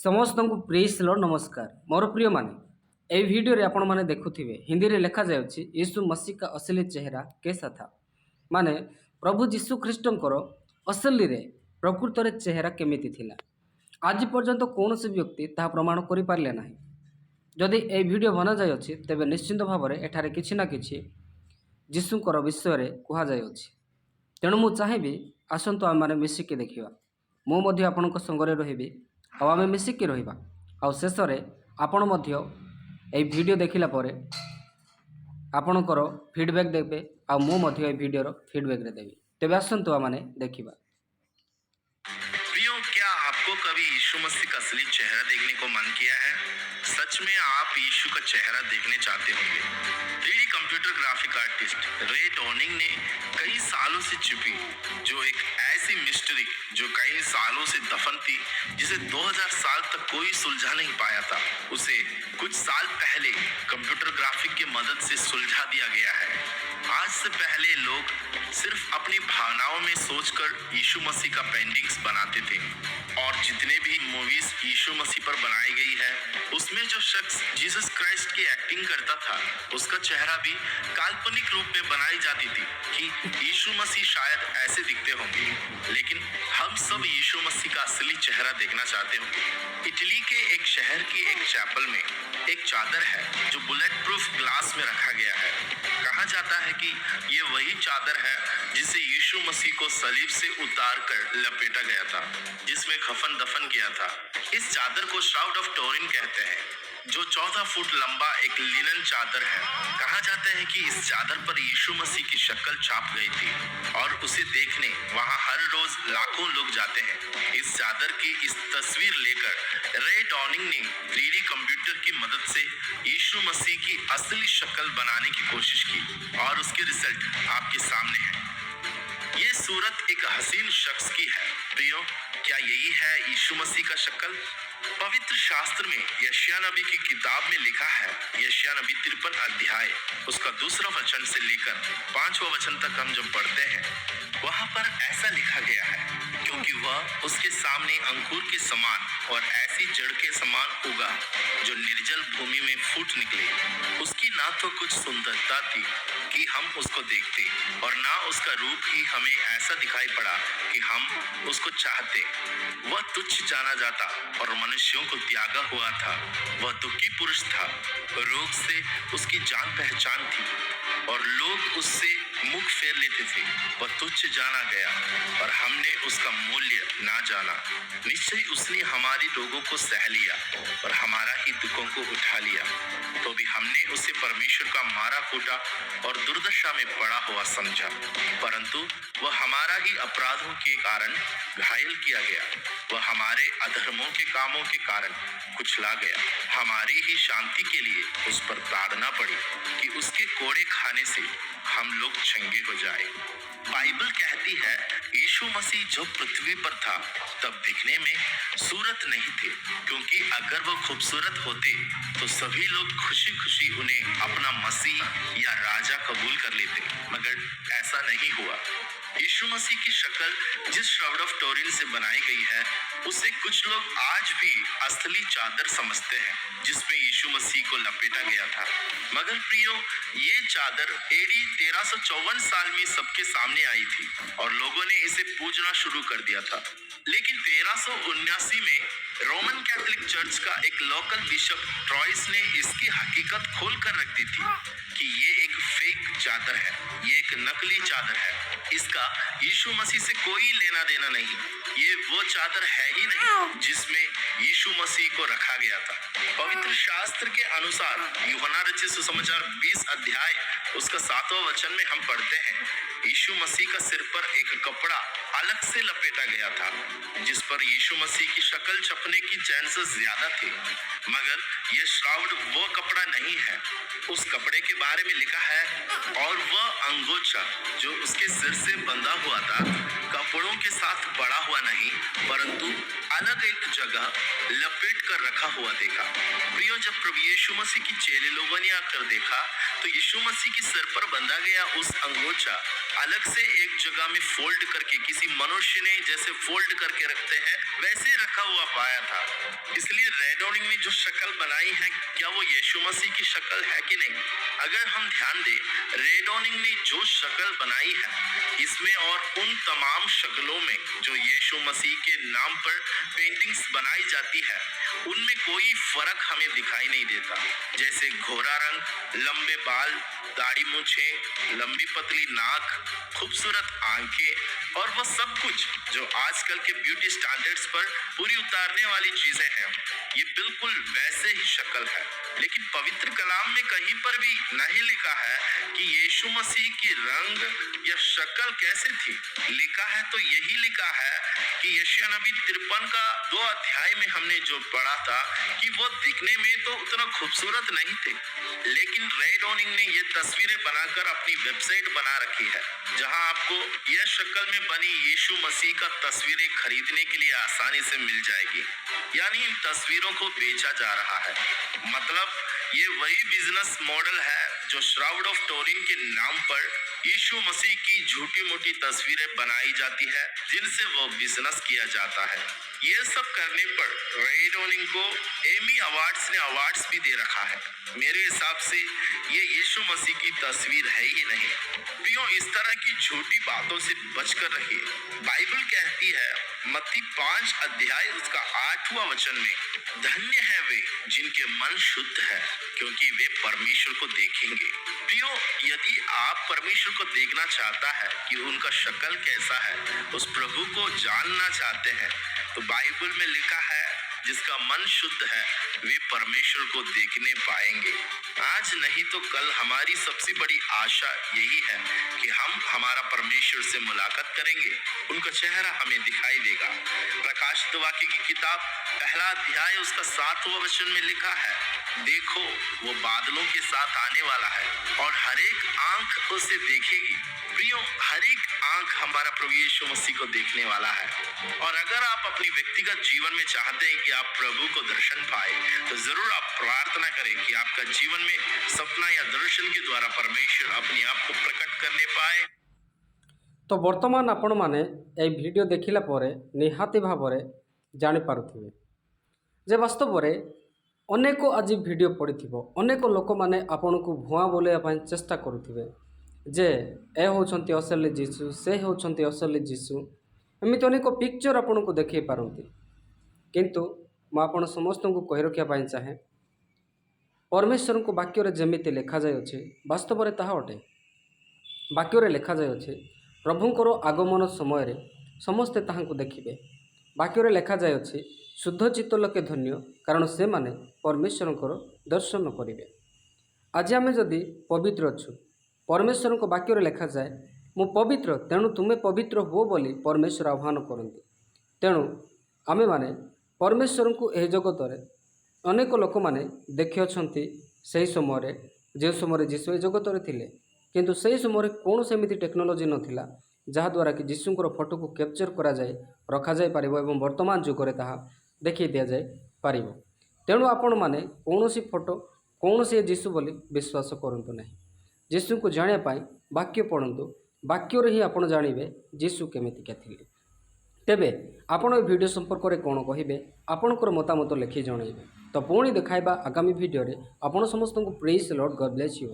समस्त को प्रेस लो नमस्कार मोर प्रिय माने ए वीडियो रे आपण माने देखुथिबे हिंदी रे लिखा जाउछि यीशु मसीह का असली चेहरा कैसा था। माने प्रभु यीशु ख्रीष्टंकर असली रे प्रकृत रे चेहरा केमिति थिला। आज पर्यंत कौन से व्यक्ति ता प्रमाण करि पारले नाही। जदि ए वीडियो बना जाय अछि तबे निश्चित भाव में एठारे किछि ना किछि यीशुकर विषय रे कुहा जाय अछि। तेणु मु चाहेबी आसंतु आम माने मिसिकी देखिबा। मु मध्य आपनक संगरे रहिबी ଆଉ ଆମେ ମିଶିକି ରହିବା। ଆଉ ଶେଷରେ ଆପଣ ମଧ୍ୟ ଏହି ଭିଡ଼ିଓ ଦେଖିଲା ପରେ ଆପଣଙ୍କର ଫିଡ଼ବ୍ୟାକ୍ ଦେବେ ଆଉ ମୁଁ ମଧ୍ୟ ଏହି ଭିଡ଼ିଓର ଫିଡ଼ବ୍ୟାକ୍ରେ ଦେବି। ତେବେ ଆସନ୍ତୁ ଆମମାନେ ଦେଖିବା। प्रियो, क्या आपको कभी यीशु मसीह का असली चेहरा देखने को मन किया है? सच में आप यीशु का चेहरा देखने चाहते होंगे। 3D कंप्यूटर ग्राफिक आर्टिस्ट रे डॉनिंग ने कई सालों से छिपी जो एक ऐसी मिस्ट्री जो कई सालों से दफन थी, जिसे 2000 साल तक कोई सुलझा नहीं पाया था, उसे कुछ साल पहले कंप्यूटर ग्राफिक की मदद से सुलझा दिया गया है। आज से पहले लोग सिर्फ अपनी भावनाओं में सोचकर यीशु मसीह का पेंटिंग्स बनाते थे, और जितने भी मूवीज यीशु मसीह पर बनाई गई है उसमें जो शख्स जीसस क्राइस्ट की एक्टिंग करता था उसका चेहरा भी काल्पनिक रूप में बनाई जाती थी कि यीशु मसीह शायद ऐसे दिखते होंगे। लेकिन हम सब यीशु मसीह का असली चेहरा देखना चाहते होंगे। इटली के एक शहर की एक चैपल में एक चादर है जो बुलेट प्रूफ ग्लास में रखा गया है। कहा जाता है कि ये वही चादर है जिसे यीशु मसीह को सलीब से उतार कर लपेटा गया था, जिसमें खफन दफन किया था। इस चादर को श्राउड ऑफ टोरिन कहते हैं, जो 14 फुट लंबा एक लिनन चादर है। कहा जाता है कि इस चादर पर यीशु मसीह की शक्ल छाप गई थी और उसे देखने वहां हर रोज लाखों लोग जाते हैं। इस चादर की इस तस्वीर लेकर रे डॉनिंग ने 3D कंप्यूटर की मदद से यीशु मसीह की असली शक्ल बनाने की कोशिश की और उसके रिजल्ट आपके सामने है। ये सूरत एक हसीन शख्स की है। प्रियो, क्या यही है यीशु मसीह का शक्ल? पवित्र शास्त्र में यशाया नबी की किताब में लिखा है, यशाया नबी 53 अध्याय उसका 2 वचन से लेकर 5वां वचन तक हम जब पढ़ते हैं, वहां पर ऐसा लिखा गया है, क्योंकि वह उसके सामने अंकुर के समान और ऐसी जड़ के समान उगा जो निर्जल भूमि में फूट निकले। उसकी ना तो कुछ सुंदरता थी कि हम उसको देखते, और ना उसका रूप ही हमें ऐसा दिखाई पड़ा कि हम उसको चाहते। वह तुच्छ जाना जाता और मनुष्यों को त्यागा हुआ था। वह दुखी पुरुष था, रोग से उसकी जान पहचान थी और लोग उससे मुख फेर लेते थे। वह तुच्छ जाना गया और हमने उसका मूल्य ना जाना। निश्चय उसने हमारी रोगों को सह लिया और हमारा ही दुखों को उठा लिया। तो भी हमने उसे परमेश्वर का मारा कूटा और दुर्दशा में पड़ा हुआ समझा, परंतु वह हमारा ही अपराधों के कारण घायल किया गया, वह हमारे अधर्मों के कामों के कारण कुचला गया। हमारी ही शांति के लिए उस पर ताड़ना पड़ी कि उसके कोड़े खाने से हम लोग चंगे हो जाए। बाइबल कहती है यीशु मसीह जो पृथ्वी पर था तब दिखने में सूरत नहीं थे, क्योंकि अगर वो खूबसूरत होते तो सभी लोग खुशी खुशी उन्हें अपना मसीह या राजा कबूल कर लेते, मगर ऐसा नहीं हुआ। यीशु मसीह की शक्ल जिस श्राउड ऑफ टोरिन से बनाई गई है उसे कुछ लोग आज भी असली चादर समझते हैं जिसमें यीशु मसीह को लपेटा गया था। मगर प्रियो, ये चादर एडी 1354 साल में सबके सामने आई थी और लोगों ने इसे पूजना शुरू कर दिया था। लेकिन 1379 में रोमन कैथोलिक चर्च का एक लोकल बिशप ट्रॉइस ने इसकी हकीकत खोल कर रख दी थी कि ये एक फेक चादर है, ये एक नकली चादर है, इसका यीशु मसीह से कोई लेना देना नहीं। ये वो चादर है ही नहीं जिसमें यीशु मसीह को रखा गया था। पवित्र शास्त्र के अनुसार यूहन्ना रचित सुसमाचार 20 अध्याय उसका 7वां वचन में हम पढ़ते हैं, यीशु मसीह का सिर पर एक कपड़ा अलग से लपेटा गया था जिस पर यीशु मसीह की शक्ल छपने की चांसेस ज्यादा थे। मगर यह श्राउड वो कपड़ा नहीं है। उस कपड़े के बारे में लिखा है, और वह अंगोछा जो उसके सिर से बंधा हुआ था कपड़ों के साथ बड़ा हुआ नहीं, परंतु अलग एक जगह लपेट कर रखा हुआ देखा। प्रियो, जब प्रभु यीशु मसीह की चेले लोगों ने आकर देखा तो यीशु मसीह की सर पर बंधा गया उस अंगोछा अलग से एक जगह में फोल्ड करके, किसी मनुष्य ने जैसे फोल्ड करके रखते हैं वैसे रखा हुआ पाया था। इसलिए रेडोनिंग ने जो शक्ल बनाई है, क्या वो यीशु मसीह की शक्ल है कि नहीं? अगर हम ध्यान दें, रेडोनिंग ने जो शक्ल बनाई है इसमें और उन तमाम शक्लों में जो यीशु मसीह के नाम पर पेंटिंग्स बनाई जाती है, उनमें कोई फर्क हमें दिखाई नहीं देता। जैसे घोड़ा रंग, लंबे बाल, दाढ़ी मूछे, लंबी पतली नाक, खूबसूरत आंखें और वह सब कुछ जो आजकल के ब्यूटी स्टैंडर्ड्स पर पूरी उतारने वाली चीजें हैं, ये बिल्कुल वैसे ही शक्ल है। लेकिन पवित्र कलाम में कहीं पर भी नहीं लिखा है कि यीशु मसीह की रंग या शक्ल कैसे थी। लिखा है तो यही लिखा है कि यशायाह नबी 53 का 2 अध्याय में हमने जो पढ़ा था कि वो दिखने में तो उतना खूबसूरत नहीं थे, लेकिन रेडोनिंग ने ये तस्वीरें बनाकर अपनी वेबसाइट बना रखी है, जहां आपको यह शक्ल में बनी यीशु मसीह का तस्वीरें खरीदने के लिए आसानी से मिल जाएगी। यानी इन तस्वीरों को बेचा जा रहा है। मतलब ये वही बिजनेस मॉडल है जो श्राउड ऑफ टोरिन के नाम पर यीशु मसीह की झूठी मोटी तस्वीरें बनाई जाती है, जिनसे वो बिजनेस किया जाता है। ये सब करने पर रेडोनिंग को एमी अवार्ड्स ने अवार्ड्स भी दे रखा है। मेरे हिसाब से ये यीशु मसीह की तस्वीर है ही नहीं। प्रियो, इस तरह की झूठी बातों से बचकर रहिए। बाइबल कहती है मत्ती 5 अध्याय उसका 8वां वचन में, धन्य है वे जिनके मन शुद्ध है, क्योंकि वे परमेश्वर को देखेंगे। प्रियो, यदि आप परमेश्वर को देखना चाहता है कि उनका शक्ल कैसा है, उस प्रभु को जानना चाहते हैं, तो बाइबल में लिखा है जिसका मन शुद्ध है वे परमेश्वर को देखने पाएंगे। आज नहीं तो कल हमारी सबसे बड़ी आशा यही है कि हम हमारा परमेश्वर से मुलाकात करेंगे, उनका चेहरा हमें दिखाई देगा। प्रकाशित वाक्य की किताब 1 अध्याय उसका 7वां वचन में लिखा है, देखो वो बादलों के साथ आने वाला है और हर एक आंख उसे देखेगी। प्रियो, हर एक आंख हमारा प्रभु यीशु मसीह को देखने वाला है। और अगर आप अपनी व्यक्तिगत जीवन में चाहते हैं कि आप प्रभु को दर्शन पाए, तो जरूर आप प्रार्थना करें कि आपका जीवन में सपना या दर्शन के द्वारा परमेश्वर अपने आप को प्रकट करने पाए। तो वर्तमान आपण माने ए वीडियो देखिला परे निहाती भावरे जानि पारुथिबे जे वास्तव में अनेक आज वीडियो पड़िथिबो, अनेक लोक माने आपनकु भुआ बोलैया पई चेष्टा करुथिबे जे ए होउछंती असली जीसु, से होउछंती असली जीसु, एमिति अनेक पिक्चर आपनकु देखै पारंती। किंतु मैं आपण समस्त को कहि रखिया पई चाहे, परमेश्वर को वाक्य रे जेमिति लिखा जाय अछि वास्तव में ताहा अटे। वाक्य रे लिखा जाय अछि प्रभुंकर आगमन समय रे समस्ते ताहांको देखिबे। वाक्य रे लिखा जाय अछि शुद्ध चित्त लोके धन्य, कारण से माने परमेश्वरंकर दर्शन करिवे। आज आमे जदि पवित्र अछु, परमेश्वर को वाक्य रे लिखा जाए मु पवित्र तेणु तुमे पवित्र हो बोली परमेश्वर आह्वान करती। तेणु आमे माने परमेश्वर को एह जगत रे अनेक लोक माने देखि अछंती सही समय जे समय जीशु ए जगत रे थिले, किंतु सही समय कौन सेमिति टेक्नोलोजी नथिला जहाद्वारा कि जीशुंकर फोटो को कैप्चर करा जाए रखा जाए पारिबो एवं वर्तमान युग रे ताहा देखि दिया जाए पारिबो। तेणु आपण माने कौनसी फोटो कौनसी जीशु बोली विश्वास करंतु नहीं। जीशु को जानिया पाई वाक्य पढ़ंतु, वाक्य रे ही आपण जानिबे जीशु केमितिका थिले। तेबे आपण ए वीडियो संपर्क रे कोन कहिबे, आपणकर मतामत लिखि जणाइबे। तो पुणी देखाइबा आगामी वीडियो रे। आपण समस्त को praise Lord, God bless you.